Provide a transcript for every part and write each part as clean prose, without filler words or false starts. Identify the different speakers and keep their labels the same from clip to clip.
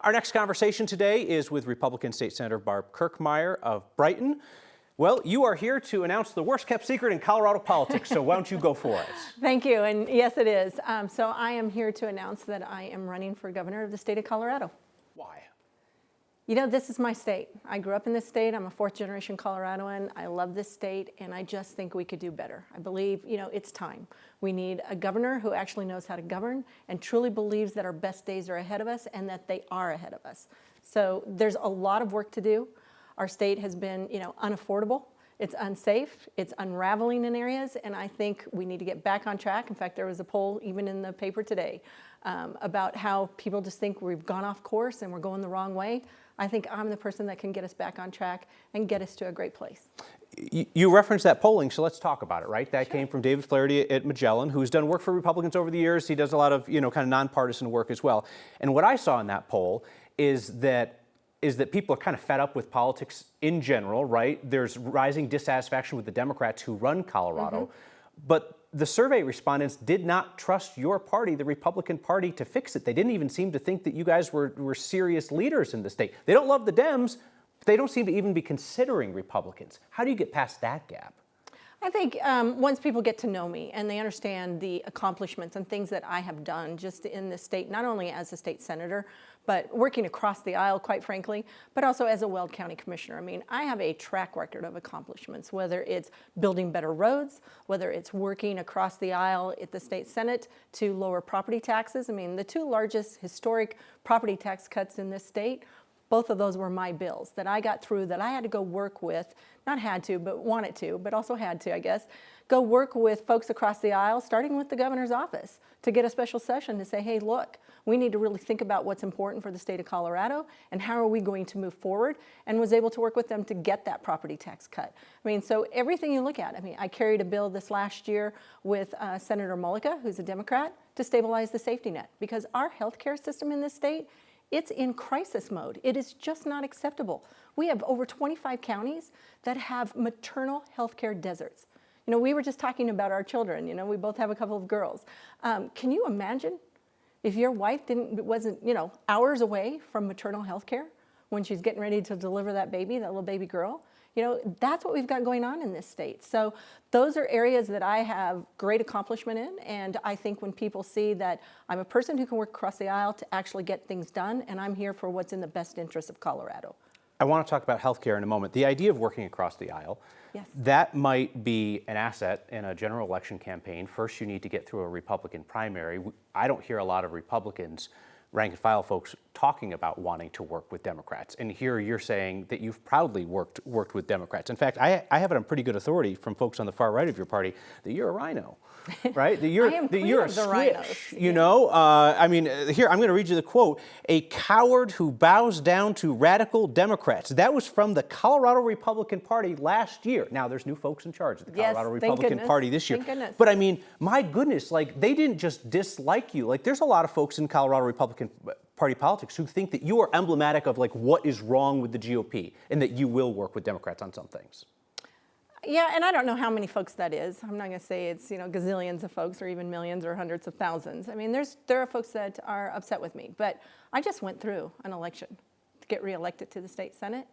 Speaker 1: Our next conversation today is with Republican State Senator Barb Kirkmeyer of Brighton. Well, you are here to announce the worst kept secret in Colorado politics, so why don't you go for it?
Speaker 2: Thank you, and yes it is. So I am here to announce that I am running for governor of the state of Colorado.
Speaker 1: Why?
Speaker 2: You know, this is my state. I grew up in this state. I'm a fourth generation Coloradoan. I love this state, and I just think we could do better. I believe, it's time. We need a governor who actually knows how to govern and truly believes that our best days are ahead of us and that they are ahead of us. So there's a lot of work to do. Our state has been, unaffordable. It's unsafe. It's unraveling in areas, and I think we need to get back on track. In fact, there was a poll even in the paper today about how people just think we've gone off course and we're going the wrong way. I think I'm the person that can get us back on track and get us to a great place.
Speaker 1: You referenced that polling, so let's talk about it, right? That came from David Flaherty at Magellan, who's done work for Republicans over the years. He does a lot of, kind of nonpartisan work as well. And what I saw in that poll is that people are kind of fed up with politics in general, right? There's rising dissatisfaction with the Democrats who run Colorado. But the survey respondents did not trust your party, the Republican Party, to fix it. They didn't even seem to think that you guys were serious leaders in the state. They don't love the Dems, but they don't seem to even be considering Republicans. How do you get past that gap?
Speaker 2: I think once people get to know me and they understand the accomplishments and things that I have done just in this state, not only as a state senator, but working across the aisle, quite frankly, but also as a Weld County Commissioner. I mean, I have a track record of accomplishments, whether it's building better roads, whether it's working across the aisle at the state Senate to lower property taxes. I mean, the two largest historic property tax cuts in this state, both of those were my bills that I got through, that I had to go work with, not had to, but wanted to, but also had to, I guess, go work with folks across the aisle, starting with the governor's office, to get a special session to say, hey, look, we need to really think about what's important for the state of Colorado and how are we going to move forward, and was able to work with them to get that property tax cut. I mean, so everything you look at, I mean, I carried a bill this last year with Senator Mullica, who's a Democrat, to stabilize the safety net, because our healthcare system in this state, it's in crisis mode. It is just not acceptable. We have over 25 counties that have maternal health care deserts. We were just talking about our children. We both have a couple of girls. Can you imagine if your wife wasn't hours away from maternal health care when she's getting ready to deliver that baby, that little baby girl? That's what we've got going on in this state. So those are areas that I have great accomplishment in, and I think when people see that I'm a person who can work across the aisle to actually get things done, and I'm here for what's in the best interest of Colorado.
Speaker 1: I want to talk about healthcare in a moment. The idea of working across the aisle,
Speaker 2: yes,
Speaker 1: that might be an asset in a general election campaign. First, you need to get through a Republican primary. I don't hear a lot of Republicans, rank and file folks, talking about wanting to work with Democrats. And here you're saying that you've proudly worked with Democrats. In fact, I have it on pretty good authority from folks on the far right of your party that you're a rhino, right? That you're a squish, I mean, here, I'm going to read you the quote: "A coward who bows down to radical Democrats." That was from the Colorado Republican Party last year. Now, there's new folks in charge of the Colorado Republican Party this year.
Speaker 2: Thank goodness.
Speaker 1: But I mean, my goodness, they didn't just dislike you. There's a lot of folks in Colorado Republican Party politics who think that you are emblematic of what is wrong with the GOP and that you will work with Democrats on some things.
Speaker 2: Yeah, and I don't know how many folks that is. I'm not going to say it's gazillions of folks or even millions or hundreds of thousands. I mean, there are folks that are upset with me, but I just went through an election to get reelected to the state Senate.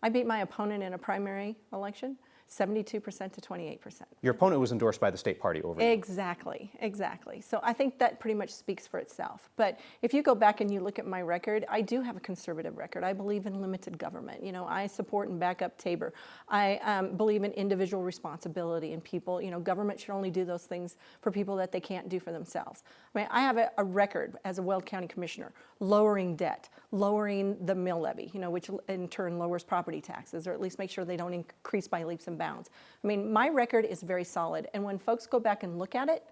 Speaker 2: I beat my opponent in a primary election, 72% to 28%.
Speaker 1: Your opponent was endorsed by the state party over you.
Speaker 2: Exactly. So I think that pretty much speaks for itself. But if you go back and you look at my record, I do have a conservative record. I believe in limited government. I support and back up Tabor. I believe in individual responsibility in people. Government should only do those things for people that they can't do for themselves. I mean, I have a record as a Weld County Commissioner, lowering debt, lowering the mill levy, which in turn lowers property taxes, or at least make sure they don't increase by leaps and bounds. I mean, my record is very solid, and when folks go back and look at it,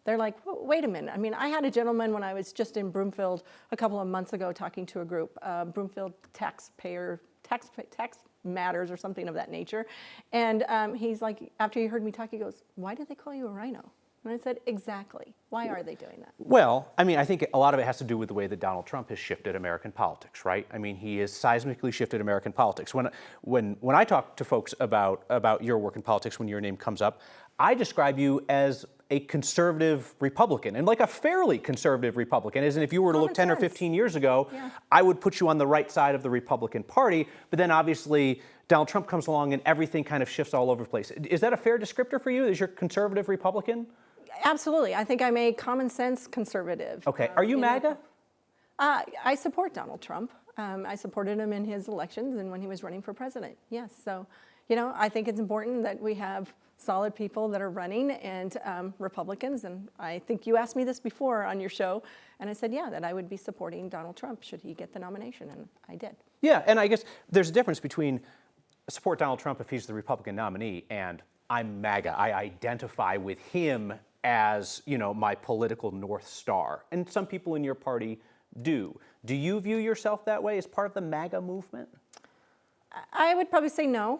Speaker 2: they're like, wait a minute. I mean, I had a gentleman when I was just in Broomfield a couple of months ago talking to a group, Broomfield tax matters or something of that nature, and he's like, after he heard me talk, he goes, why did they call you a rhino? And I said, exactly. Why are they doing that?
Speaker 1: Well, I mean, I think a lot of it has to do with the way that Donald Trump has shifted American politics, right? I mean, he has seismically shifted American politics. When I talk to folks about your work in politics, when your name comes up, I describe you as a conservative Republican, and like a fairly conservative Republican, as in if you were to look 10 or 15 years ago, I would put you on the right side of the Republican Party, but then obviously Donald Trump comes along and everything kind of shifts all over the place. Is that a fair descriptor for you? Is your conservative Republican?
Speaker 2: Absolutely. I think I'm a common sense conservative.
Speaker 1: Okay. Are you MAGA?
Speaker 2: I support Donald Trump. I supported him in his elections and when he was running for president. Yes. So, I think it's important that we have solid people that are running and Republicans. And I think you asked me this before on your show, and I said, yeah, that I would be supporting Donald Trump should he get the nomination, and I did.
Speaker 1: Yeah, and I guess there's a difference between support Donald Trump if he's the Republican nominee and I'm MAGA. I identify with him as, my political North Star. And some people in your party do. Do you view yourself that way as part of the MAGA movement?
Speaker 2: I would probably say no.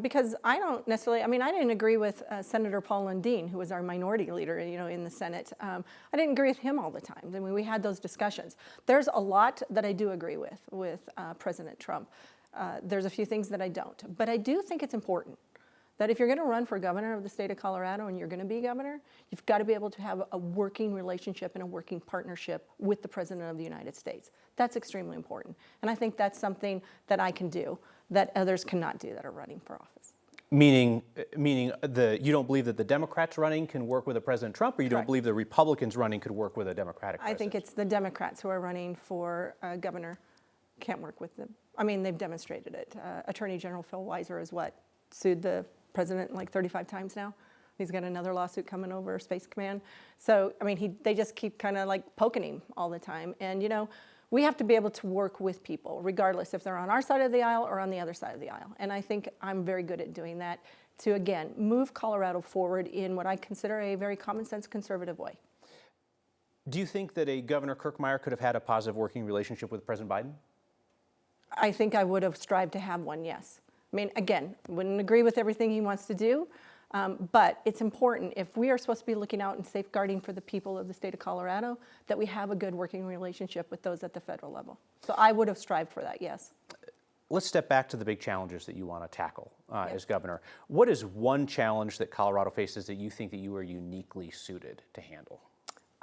Speaker 2: Because I don't necessarily, I didn't agree with Senator Paul Lundeen, who was our minority leader, in the Senate. I didn't agree with him all the time. We had those discussions. There's a lot that I do agree with President Trump. There's a few things that I don't. But I do think it's important that if you're going to run for governor of the state of Colorado and you're going to be governor, you've got to be able to have a working relationship and a working partnership with the President of the United States. That's extremely important. And I think that's something that I can do that others cannot do that are running for office.
Speaker 1: Meaning you don't believe that the Democrats running can work with a President Trump, or you don't believe the Republicans running could work with a Democratic president?
Speaker 2: I think it's the Democrats who are running for governor can't work with them. They've demonstrated it. Attorney General Phil Weiser has sued the president like 35 times now. He's got another lawsuit coming over Space Command. So, they just keep kind of like poking him all the time. And, we have to be able to work with people, regardless if they're on our side of the aisle or on the other side of the aisle. And I think I'm very good at doing that to, again, move Colorado forward in what I consider a very common sense conservative way.
Speaker 1: Do you think that a Governor Kirkmeyer could have had a positive working relationship with President Biden?
Speaker 2: I think I would have strived to have one, yes. Again, wouldn't agree with everything he wants to do, but it's important if we are supposed to be looking out and safeguarding for the people of the state of Colorado that we have a good working relationship with those at the federal level. So I would have strived for that, yes.
Speaker 1: Let's step back to the big challenges that you want to tackle as governor. What is one challenge that Colorado faces that you think that you are uniquely suited to handle?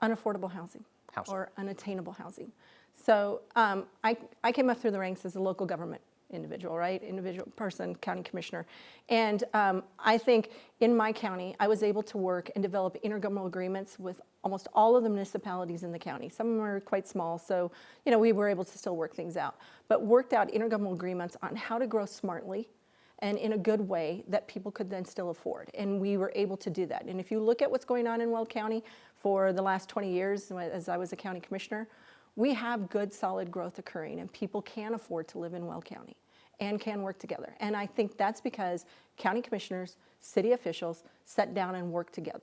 Speaker 2: Unaffordable housing. Or unattainable housing. So I came up through the ranks as a local government individual, right? Individual person, county commissioner. And I think in my county, I was able to work and develop intergovernmental agreements with almost all of the municipalities in the county. Some of them are quite small, so we were able to still work things out. But worked out intergovernmental agreements on how to grow smartly and in a good way that people could then still afford. And we were able to do that. And if you look at what's going on in Weld County for the last 20 years, as I was a county commissioner, we have good, solid growth occurring, and people can afford to live in Weld County and can work together. And I think that's because county commissioners, city officials sat down and worked together.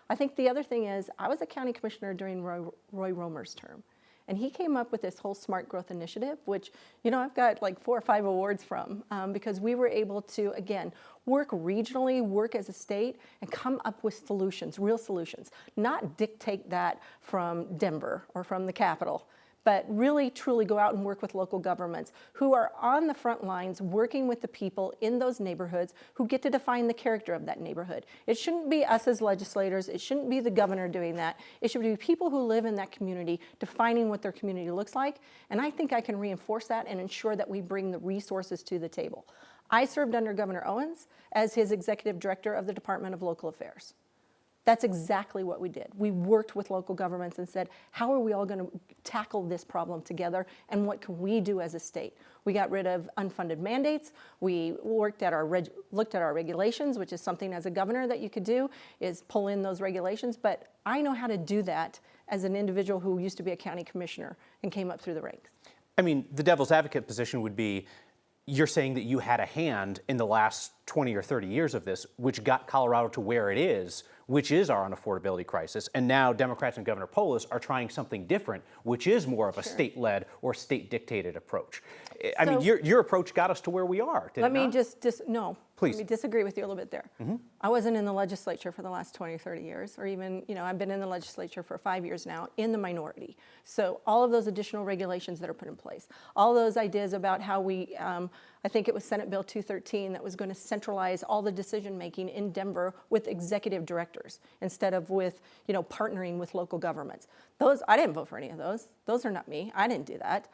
Speaker 2: I think the other thing is, I was a county commissioner during Roy Romer's term, and he came up with this whole smart growth initiative, which, I've got like 4 or 5 awards from, because we were able to, again, work regionally, work as a state, and come up with solutions, real solutions, not dictate that from Denver or from the Capitol, but really truly go out and work with local governments who are on the front lines working with the people in those neighborhoods who get to define the character of that neighborhood. It shouldn't be us as legislators. It shouldn't be the governor doing that. It should be people who live in that community defining what their community looks like. And I think I can reinforce that and ensure that we bring the resources to the table. I served under Governor Owens as his executive director of the Department of Local Affairs. That's exactly what we did. We worked with local governments and said, how are we all going to tackle this problem together, and what can we do as a state? We got rid of unfunded mandates. We looked at our regulations, which is something as a governor that you could do, is pull in those regulations. But I know how to do that as an individual who used to be a county commissioner and came up through the ranks.
Speaker 1: The devil's advocate position would be, you're saying that you had a hand in the last 20 or 30 years of this, which got Colorado to where it is, which is our unaffordability crisis. And now Democrats and Governor Polis are trying something different, which is more of a state-led or state-dictated approach. Your approach got us to where we are, did it not?
Speaker 2: No,
Speaker 1: Please.
Speaker 2: Let me disagree with you a little bit there. I wasn't in the legislature for the last 20 or 30 years, or even, I've been in the legislature for 5 years now in the minority. So all of those additional regulations that are put in place, all those ideas about how we, I think it was Senate Bill 213 that was going to centralize all the decision-making in Denver with executive directors instead of with, partnering with local governments. Those, I didn't vote for any of those. Those are not me. I didn't do that.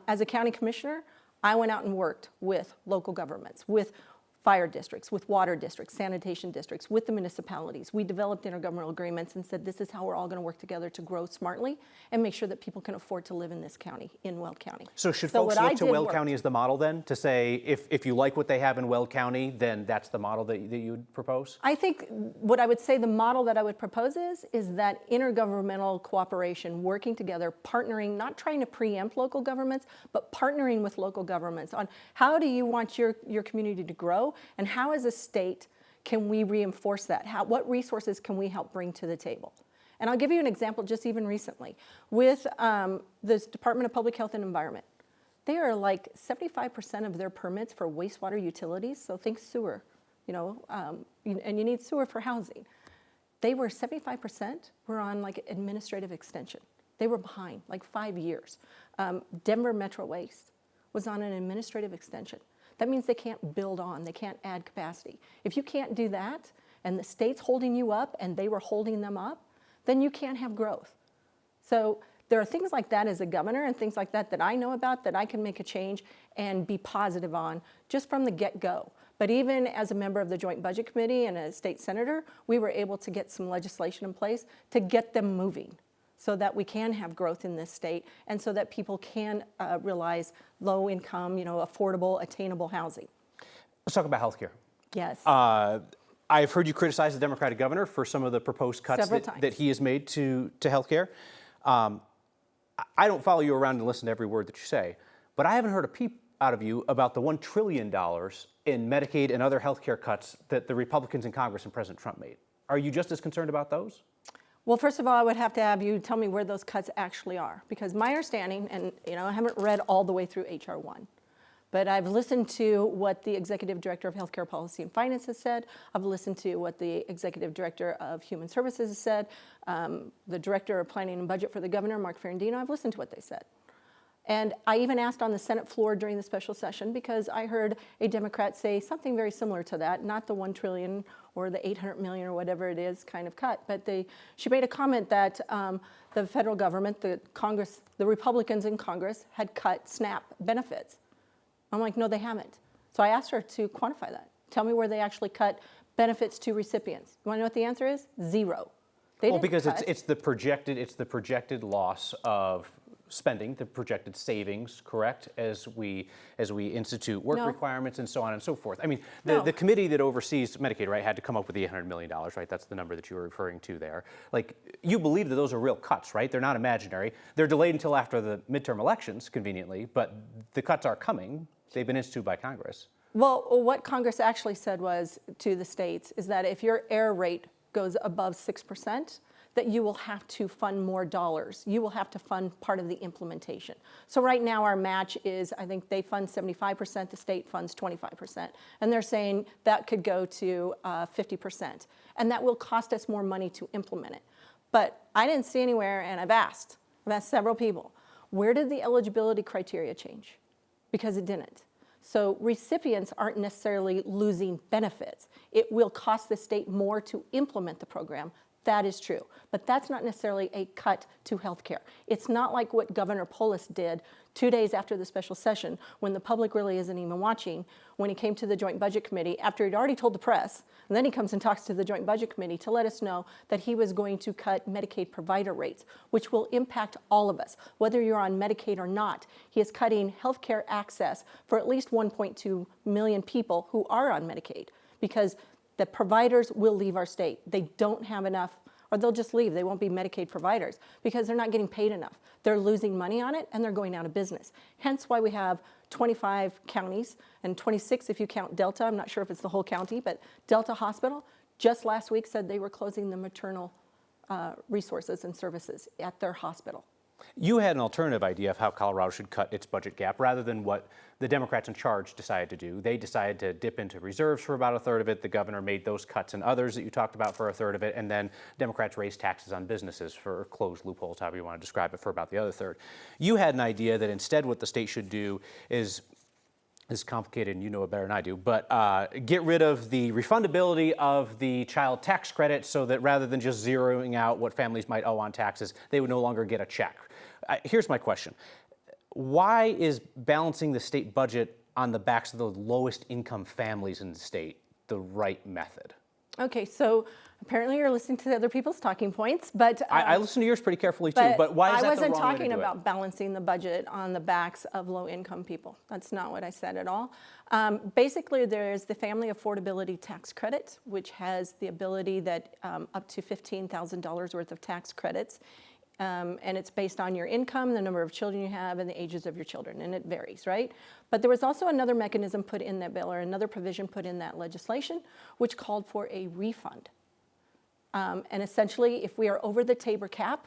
Speaker 2: As a county commissioner, I went out and worked with local governments, with fire districts, with water districts, sanitation districts, with the municipalities. We developed intergovernmental agreements and said this is how we're all going to work together to grow smartly and make sure that people can afford to live in this county, in Weld County.
Speaker 1: So should folks look to Weld County as the model then, to say if you like what they have in Weld County, then that's the model that you would propose?
Speaker 2: I think what I would say the model that I would propose is that intergovernmental cooperation, working together, partnering, not trying to preempt local governments, but partnering with local governments on how do you want your community to grow, and how as a state can we reinforce that? What resources can we help bring to the table? And I'll give you an example just even recently. With the Department of Public Health and Environment, they are like 75% of their permits for wastewater utilities, so think sewer, and you need sewer for housing. They were 75% were on like administrative extension. They were behind like 5 years. Denver Metro Waste was on an administrative extension. That means they can't build on, they can't add capacity. If you can't do that, and the state's holding you up, and they were holding them up, then you can't have growth. So there are things like that as a governor and things like that that I know about that I can make a change and be positive on just from the get-go. But even as a member of the Joint Budget Committee and a state senator, we were able to get some legislation in place to get them moving, so that we can have growth in this state and so that people can realize low income, affordable, attainable housing.
Speaker 1: Let's talk about healthcare.
Speaker 2: Yes.
Speaker 1: I've heard you criticize the Democratic governor for some of the proposed cuts that he has made to healthcare. I don't follow you around and listen to every word that you say, but I haven't heard a peep out of you about the $1 trillion in Medicaid and other healthcare cuts that the Republicans in Congress and President Trump made. Are you just as concerned about those?
Speaker 2: Well, first of all, I would have to have you tell me where those cuts actually are, because my understanding, and I haven't read all the way through H.R. 1, but I've listened to what the Executive Director of Healthcare Policy and Finance has said. I've listened to what the Executive Director of Human Services has said. The Director of Planning and Budget for the Governor, Mark Ferrandino, I've listened to what they said. And I even asked on the Senate floor during the special session because I heard a Democrat say something very similar to that, not the $1 trillion or the $800 million or whatever it is kind of cut, but she made a comment that the federal government, the Congress, the Republicans in Congress had cut SNAP benefits. I'm like, no, they haven't. So I asked her to quantify that. Tell me where they actually cut benefits to recipients. You want to know what the answer is? Zero.
Speaker 1: Well, because it's the projected loss of spending, the projected savings, correct, as we institute work requirements and so on and so forth. I mean, the committee that oversees Medicaid, right, had to come up with the $800 million, right? That's the number that you were referring to there. Like, you believe that those are real cuts, right? They're not imaginary. They're delayed until after the midterm elections, conveniently, but the cuts are coming. They've been instituted by Congress.
Speaker 2: Well, what Congress actually said was to the states is that if your error rate goes above 6%, that you will have to fund more dollars. You will have to fund part of the implementation. So right now our match is, I think they fund 75%, the state funds 25%. And they're saying that could go to 50%. And that will cost us more money to implement it. But I didn't see anywhere, and I've asked several people, where did the eligibility criteria change? Because it didn't. So recipients aren't necessarily losing benefits. It will cost the state more to implement the program. That is true, but that's not necessarily a cut to healthcare. It's not like what Governor Polis did 2 days after the special session when the public really isn't even watching, when he came to the Joint Budget Committee after he'd already told the press, and then he comes and talks to the Joint Budget Committee to let us know that he was going to cut Medicaid provider rates, which will impact all of us, whether you're on Medicaid or not. He is cutting healthcare access for at least 1.2 million people who are on Medicaid, because the providers will leave our state. They don't have enough, or they'll just leave. They won't be Medicaid providers because they're not getting paid enough. They're losing money on it and they're going out of business. Hence why we have 25 counties and 26 if you count Delta. I'm not sure if it's the whole county, but Delta Hospital just last week said they were closing the maternal resources and services at their hospital.
Speaker 1: You had an alternative idea of how Colorado should cut its budget gap rather than what the Democrats in charge decided to do. They decided to dip into reserves for about a third of it. The governor made those cuts and others that you talked about for a third of it. And then Democrats raised taxes on businesses for closed loopholes, however you want to describe it, for about the other third. You had an idea that instead what the state should do is complicated and you know it better than I do, but get rid of the refundability of the child tax credit so that rather than just zeroing out what families might owe on taxes, they would no longer get a check. Here's my question. Why is balancing the state budget on the backs of the lowest income families in the state the right method?
Speaker 2: Okay, so apparently you're listening to other people's talking points, but
Speaker 1: I listen to yours pretty carefully too. But why is that the wrong way to do it?
Speaker 2: I wasn't talking about balancing the budget on the backs of low-income people. That's not what I said at all. Basically, there's the Family Affordability Tax Credit, which has the ability that up to $15,000 worth of tax credits. And it's based on your income, the number of children you have, and the ages of your children, and it varies, right? But there was also another mechanism put in that bill, or another provision put in that legislation, which called for a refund. And essentially, if we are over the Tabor cap,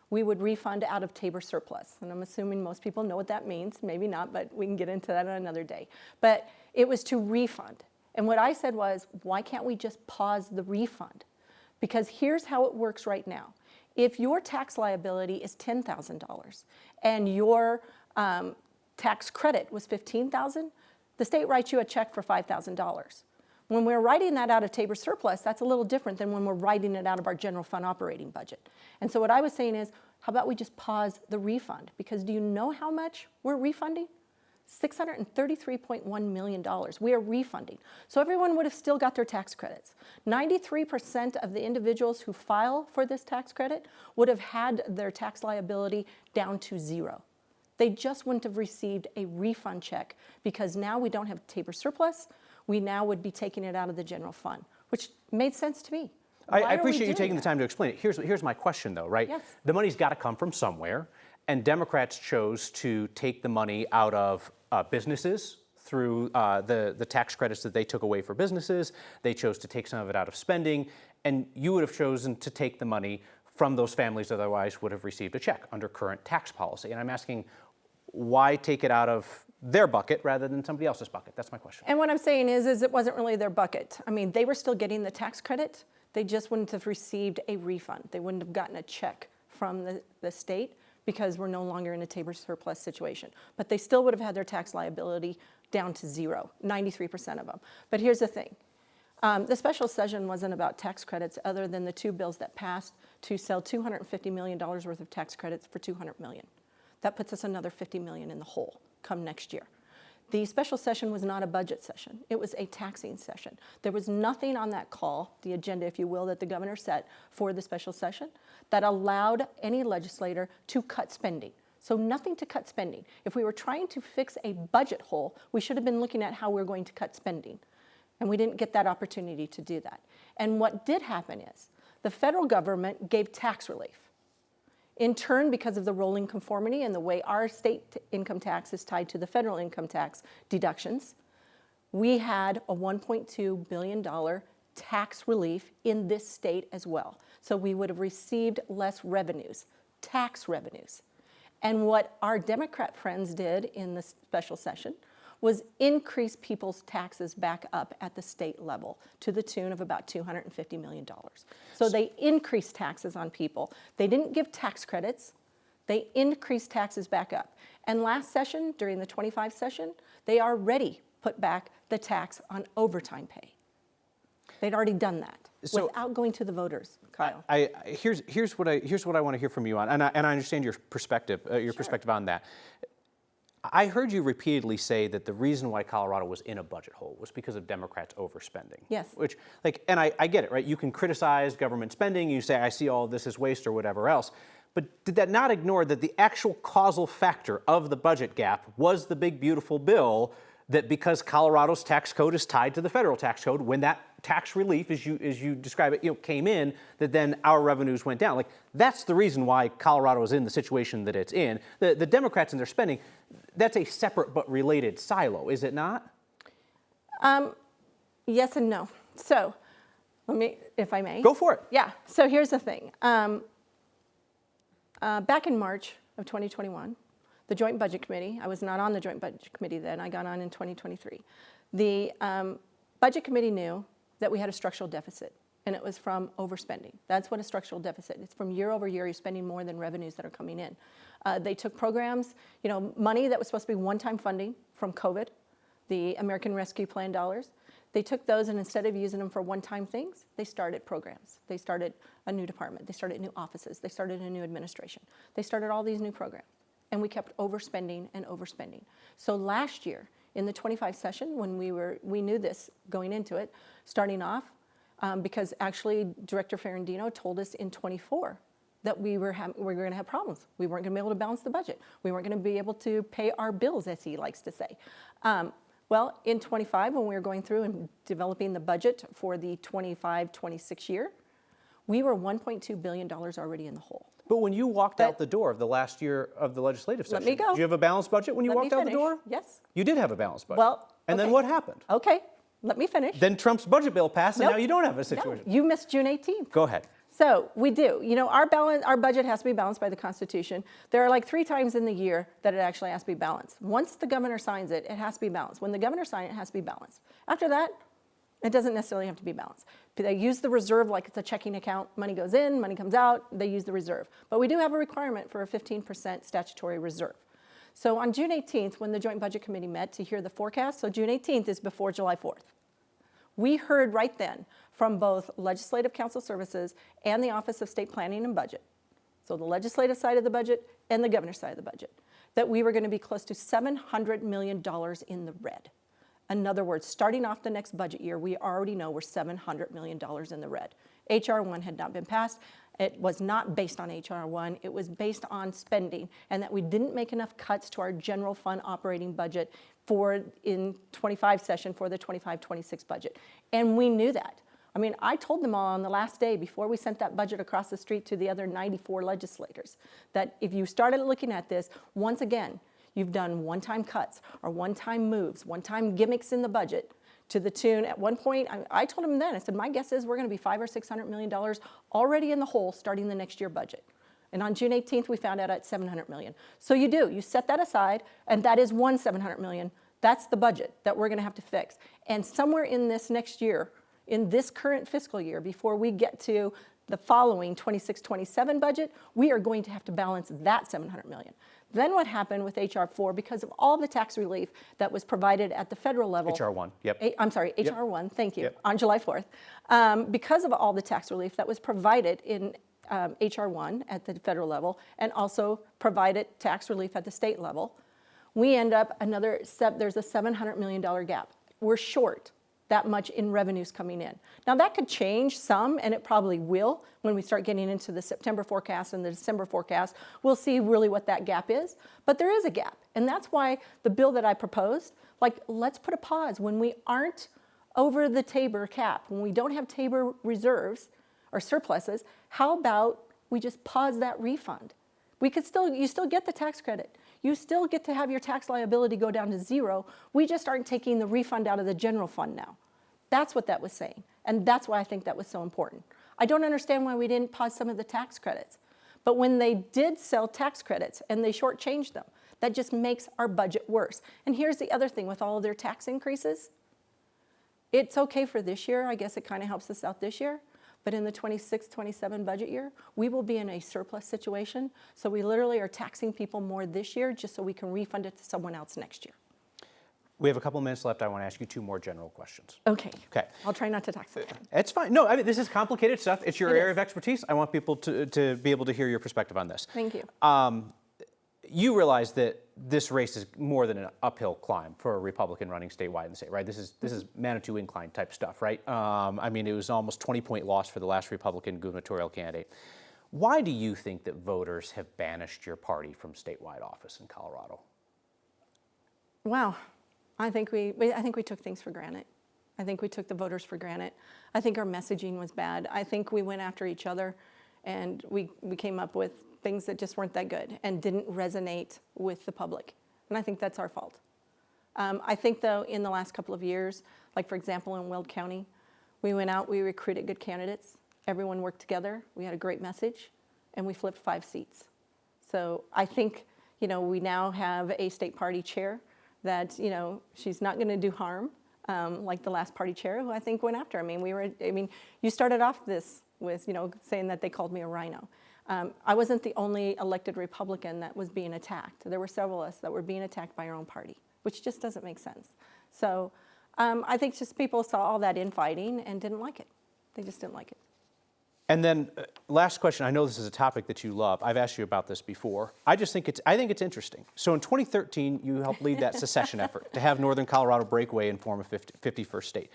Speaker 2: we would refund out of Tabor surplus. And I'm assuming most people know what that means, maybe not, but we can get into that on another day. But it was to refund. And what I said was, why can't we just pause the refund? Because here's how it works right now. If your tax liability is $10,000 and your tax credit was $15,000, the state writes you a check for $5,000. When we're writing that out of Tabor surplus, that's a little different than when we're writing it out of our general fund operating budget. And so what I was saying is, how about we just pause the refund? Because do you know how much we're refunding? $633.1 million we are refunding. So everyone would have still got their tax credits. 93% of the individuals who file for this tax credit would have had their tax liability down to zero. They just wouldn't have received a refund check because now we don't have Tabor surplus. We now would be taking it out of the general fund, which made sense to me.
Speaker 1: I appreciate you taking the time to explain it. Here's my question though, right?
Speaker 2: Yes.
Speaker 1: The money's got to come from somewhere, and Democrats chose to take the money out of businesses through the tax credits that they took away for businesses. They chose to take some of it out of spending, and you would have chosen to take the money from those families that otherwise would have received a check under current tax policy. And I'm asking, why take it out of their bucket rather than somebody else's bucket? That's my question.
Speaker 2: And what I'm saying is it wasn't really their bucket. I mean, they were still getting the tax credit. They just wouldn't have received a refund. They wouldn't have gotten a check from the state because we're no longer in a Tabor surplus situation. But they still would have had their tax liability down to zero, 93% of them. But here's the thing. The special session wasn't about tax credits other than the two bills that passed to sell $250 million worth of tax credits for $200 million. That puts us another $50 million in the hole come next year. The special session was not a budget session. It was a taxing session. There was nothing on that call, the agenda, if you will, that the governor set for the special session that allowed any legislator to cut spending. So nothing to cut spending. If we were trying to fix a budget hole, we should have been looking at how we're going to cut spending. And we didn't get that opportunity to do that. And what did happen is the federal government gave tax relief. In turn, because of the rolling conformity and the way our state income tax is tied to the federal income tax deductions, we had a $1.2 billion tax relief in this state as well. So we would have received less revenues, tax revenues. And what our Democrat friends did in the special session was increase people's taxes back up at the state level to the tune of about $250 million. So they increased taxes on people. They didn't give tax credits. They increased taxes back up. And last session, during the 25 session, they already put back the tax on overtime pay. They'd already done that without going to the voters, Kyle.
Speaker 1: Here's what I want to hear from you on, and I understand your perspective on that. I heard you repeatedly say that the reason why Colorado was in a budget hole was because of Democrats overspending.
Speaker 2: Yes.
Speaker 1: Which, and I get it, right? You can criticize government spending, you say, I see all of this as waste or whatever else, but did that not ignore that the actual causal factor of the budget gap was the big, beautiful bill that because Colorado's tax code is tied to the federal tax code, when that tax relief, as you describe it, came in, that then our revenues went down. Like, that's the reason why Colorado is in the situation that it's in. The Democrats and their spending, that's a separate but related silo, is it not?
Speaker 2: Yes and no. So, let me, if I may.
Speaker 1: Go for it.
Speaker 2: Yeah, so here's the thing. Back in March, of 2021, the Joint Budget Committee, I was not on the Joint Budget Committee then, I got on in 2023. The Budget Committee knew that we had a structural deficit, and it was from overspending. That's what a structural deficit is. It's from year over year, you're spending more than revenues that are coming in. They took programs, money that was supposed to be one-time funding from COVID, the American Rescue Plan dollars. They took those, and instead of using them for one-time things, they started programs. They started a new department. They started new offices. They started a new administration. They started all these new programs, and we kept overspending and overspending. So last year, in the 25 session, when we knew this going into it, starting off, because actually Director Ferrandino told us in 24 that we were going to have problems. We weren't going to be able to balance the budget. We weren't going to be able to pay our bills, as he likes to say. Well, in 25, when we were going through and developing the budget for the 25-26 year, we were $1.2 billion already in the hole.
Speaker 1: But when you walked out the door of the last year of the legislative session,
Speaker 2: let me go.
Speaker 1: did you have a balanced budget when you walked out the door?
Speaker 2: Yes.
Speaker 1: You did have a balanced budget.
Speaker 2: Well,
Speaker 1: and
Speaker 2: okay.
Speaker 1: then what happened?
Speaker 2: Okay, let me finish.
Speaker 1: Then Trump's budget bill passed, and
Speaker 2: Nope.
Speaker 1: now you don't have a situation.
Speaker 2: No, you missed June 18th.
Speaker 1: Go ahead.
Speaker 2: So we do. Our budget has to be balanced by the Constitution. There are like 3 times in the year that it actually has to be balanced. Once the governor signs it, it has to be balanced. When the governor signs it, it has to be balanced. After that, it doesn't necessarily have to be balanced. They use the reserve like it's a checking account. Money goes in, money comes out, they use the reserve. But we do have a requirement for a 15% statutory reserve. So on June 18th, when the Joint Budget Committee met to hear the forecast, so June 18th is before July 4th. We heard right then from both Legislative Council Services and the Office of State Planning and Budget, so the legislative side of the budget and the governor's side of the budget, that we were going to be close to $700 million in the red. In other words, starting off the next budget year, we already know we're $700 million in the red. H.R. 1 had not been passed. It was not based on H.R. 1. It was based on spending, and that we didn't make enough cuts to our general fund operating budget in 25 session for the 25-26 budget. And we knew that. I mean, I told them all on the last day before we sent that budget across the street to the other 94 legislators that if you started looking at this, once again, you've done one-time cuts or one-time moves, one-time gimmicks in the budget to the tune, at one point, I told him then, I said, my guess is we're going to be $500 or $600 million already in the hole starting the next year budget. And on June 18th, we found out at $700 million. So you set that aside, and that is one $700 million. That's the budget that we're going to have to fix. And somewhere in this next year, in this current fiscal year, before we get to the following 26-27 budget, we are going to have to balance that $700 million. Then what happened with H.R. 4, because of all the tax relief that was provided at the federal level.
Speaker 1: H.R. 1, yep.
Speaker 2: I'm sorry, H.R. 1, thank you,
Speaker 1: yep.
Speaker 2: On July 4th. Because of all the tax relief that was provided in H.R. 1 at the federal level and also provided tax relief at the state level, we end up there's a $700 million gap. We're short that much in revenues coming in. Now that could change some, and it probably will when we start getting into the September forecast and the December forecast. We'll see really what that gap is, but there is a gap. And that's why the bill that I proposed, let's put a pause when we aren't over the Tabor cap, when we don't have Tabor reserves or surpluses, how about we just pause that refund? You still get the tax credit. You still get to have your tax liability go down to 0. We just aren't taking the refund out of the general fund now. That's what that was saying. And that's why I think that was so important. I don't understand why we didn't pause some of the tax credits. But when they did sell tax credits and they shortchanged them, that just makes our budget worse. And here's the other thing with all of their tax increases. It's okay for this year. I guess it kind of helps us out this year. But in the 26-27 budget year, we will be in a surplus situation. So we literally are taxing people more this year just so we can refund it to someone else next year.
Speaker 1: We have a couple minutes left. I want to ask you 2 more general questions.
Speaker 2: Okay.
Speaker 1: Okay.
Speaker 2: I'll try not to tax them.
Speaker 1: It's fine. No, I mean, this is complicated stuff. It's your area of expertise. I want people to be able to hear your perspective on this.
Speaker 2: Thank you.
Speaker 1: You realize that this race is more than an uphill climb for a Republican running statewide in the state, right? This is Manitou incline type stuff, right? I mean, it was almost 20-point loss for the last Republican gubernatorial candidate. Why do you think that voters have banished your party from statewide office in Colorado?
Speaker 2: Wow, I think we took things for granted. I think we took the voters for granted. I think our messaging was bad. I think we went after each other, and we came up with things that just weren't that good and didn't resonate with the public. And I think that's our fault. I think, though, in the last couple of years, like, for example, in Weld County, we went out, we recruited good candidates. Everyone worked together. We had a great message, and we flipped 5 seats. So I think, we now have a state party chair that, she's not going to do harm, like the last party chair who I think went after. I mean, you started off this with, saying that they called me a rhino. I wasn't the only elected Republican that was being attacked. There were several of us that were being attacked by our own party, which just doesn't make sense. So I think just people saw all that infighting and didn't like it. They just didn't like it.
Speaker 1: And then last question, I know this is a topic that you love. I've asked you about this before. I think it's interesting. So in 2013, you helped lead that secession effort to have Northern Colorado break away and form a 51st state.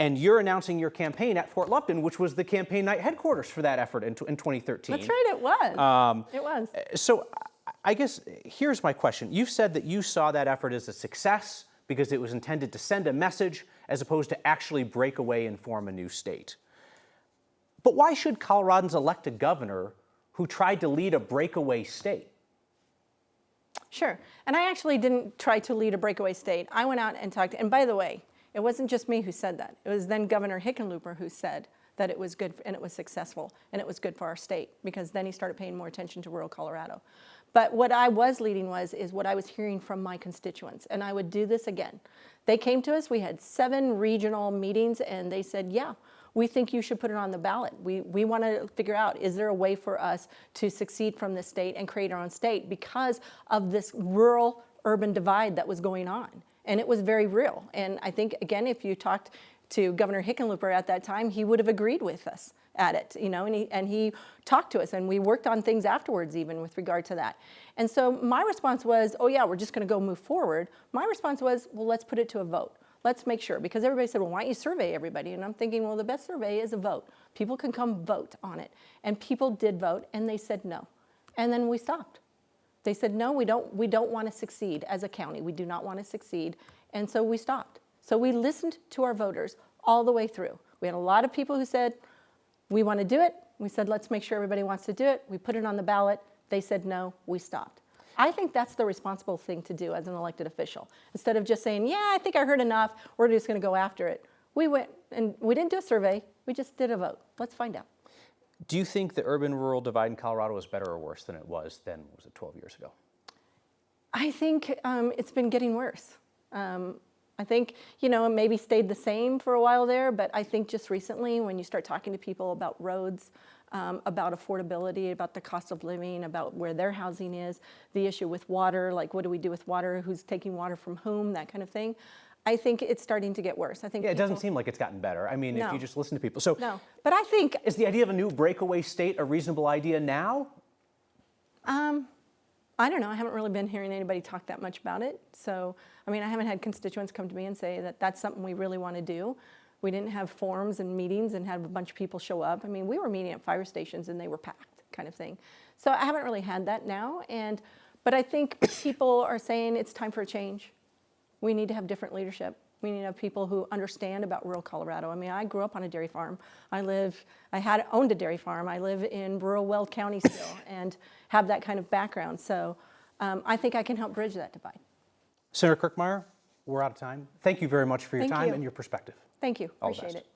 Speaker 1: And you're announcing your campaign at Fort Lupton, which was the campaign night headquarters for that effort in 2013.
Speaker 2: That's right, it was. It was.
Speaker 1: So I guess here's my question. You've said that you saw that effort as a success because it was intended to send a message as opposed to actually break away and form a new state. But why should Coloradans elect a governor who tried to lead a breakaway state?
Speaker 2: Sure. And I actually didn't try to lead a breakaway state. I went out and talked, and by the way, it wasn't just me who said that. It was then Governor Hickenlooper who said that it was good and it was successful and it was good for our state, because then he started paying more attention to rural Colorado. But what I was leading is what I was hearing from my constituents, and I would do this again. They came to us, we had 7 regional meetings, and they said, yeah, we think you should put it on the ballot. We want to figure out, is there a way for us to succeed from this state and create our own state because of this rural-urban divide that was going on? And it was very real. And I think, again, if you talked to Governor Hickenlooper at that time, he would have agreed with us at it, and he talked to us, and we worked on things afterwards even with regard to that. And so my response was, oh yeah, we're just going to go move forward. My response was, well, let's put it to a vote. Let's make sure, because everybody said, well, why don't you survey everybody? And I'm thinking, well, the best survey is a vote. People can come vote on it. And people did vote, and they said no. And then we stopped. They said, no, we don't want to succeed as a county. We do not want to succeed. And so we stopped. So we listened to our voters all the way through. We had a lot of people who said, we want to do it. We said, let's make sure everybody wants to do it. We put it on the ballot. They said no, we stopped. I think that's the responsible thing to do as an elected official. Instead of just saying, yeah, I think I heard enough, we're just going to go after it. We went, and we didn't do a survey, we just did a vote. Let's find out.
Speaker 1: Do you think the urban-rural divide in Colorado is better or worse than it was 12 years ago?
Speaker 2: I think it's been getting worse. I think, it maybe stayed the same for a while there, but I think just recently when you start talking to people about roads, about affordability, about the cost of living, about where their housing is, the issue with water, like what do we do with water, who's taking water from whom, that kind of thing. I think it's starting to get worse. I think
Speaker 1: it doesn't seem like it's gotten better. I mean, if you just listen to people. So
Speaker 2: no, but I think...
Speaker 1: Is the idea of a new breakaway state a reasonable idea now?
Speaker 2: I don't know. I haven't really been hearing anybody talk that much about it. So, I mean, I haven't had constituents come to me and say that that's something we really want to do. We didn't have forums and meetings and have a bunch of people show up. I mean, we were meeting at fire stations and they were packed, kind of thing. So I haven't really had that now. But I think people are saying it's time for a change. We need to have different leadership. We need to have people who understand about rural Colorado. I mean, I grew up on a dairy farm. I owned a dairy farm. I live in rural Weld County still and have that kind of background. So I think I can help bridge that divide.
Speaker 1: Senator Kirkmeyer, we're out of time. Thank you very much for your time and your perspective.
Speaker 2: Thank you. Appreciate it.